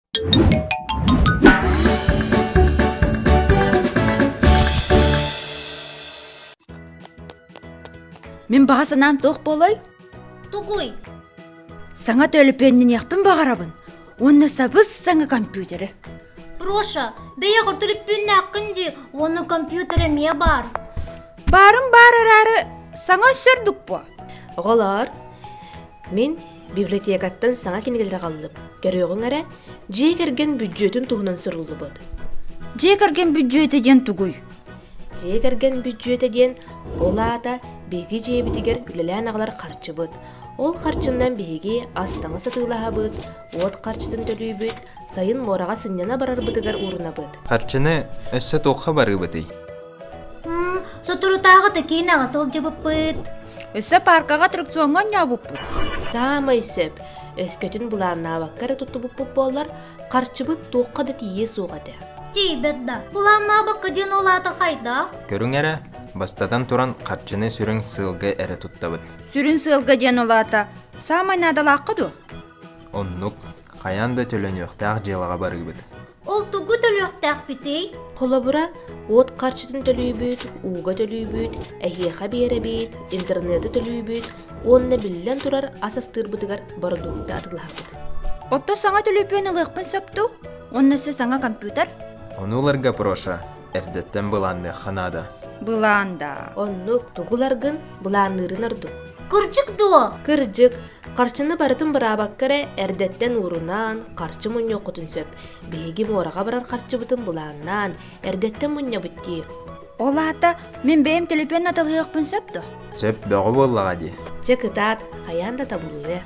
Мен бағасынан тоқ болай? Тугуй. Саңа төліпеннен яқпын бағарабын. Оны сабыз саңа компьютері. Проша, бәйе құртылып бүйінне аққынды, оны компьютері ме бар? Барым барыр әрі саңа сөрдік бұ. Оғалар, мен библиотекаттан саңа кенегелері қалып. Көріғын әрі, жей кәрген бюджетін тұғынан сұрылды бұд. Жей кәрген бюджеті ден тұғый. Жей кәрген бюджеті ден олата беги жей бітігер үлелән ағылар қарчы бұд. Ол қарчындан беги астаңы сатылаға бұд, от қарчытын төлүй бұд, сайын мораға сыннана барар бұдығар урына бұд. Қарчыны өссі тоққа бары бұды. Сотыру тағы тәкейін ағасыл жыбып бұд. Өссі паркаға тракционға не бұп бұд. Самай сөп, өскөтін бұланна баққары тұтты бұп болар, қарчы бұд тоққа да тие соғады. Тейбетді, бұланна баққа ден олаты қайдақ? Көрің әрі, бастадан тұран қарчыны сүрін сылғы әрі тұтта бұд. Сүрін сылға ден олата, самай надал ақыду. Оннық, қаянда төлін өқтақ желаға бары бұд. Ол тұғы төлі өқтақ бітей? Қолы бұра, от қарчытын төлүй бұд, уға төлүй бұд, әйеға бері бұд, интернеті төлүй бұд, онына білден тұрар асастыр бұдығар бардуғды адылға бұд. Отто саңа төліпен ұлықпын сапту, онысы саңа компьютер? Онуларға проша, әрдеттен бұланды қанада. Бұланда. Оннық тұғыларғын бұланырын ұрды. Кырчык дуо? Кыржык, қарчыны барытын бұрабаққары әрдеттен ұрынан қарчы мұнне құтын сөп. Беги мораға барар қарчы бұтын бұланнан, әрдеттен мұнне бұтти. Олата, мен бейім төліпен атылғы өқпін сапту. Сөп бөғі боллаға де. Чекытат, қаянда табылуы.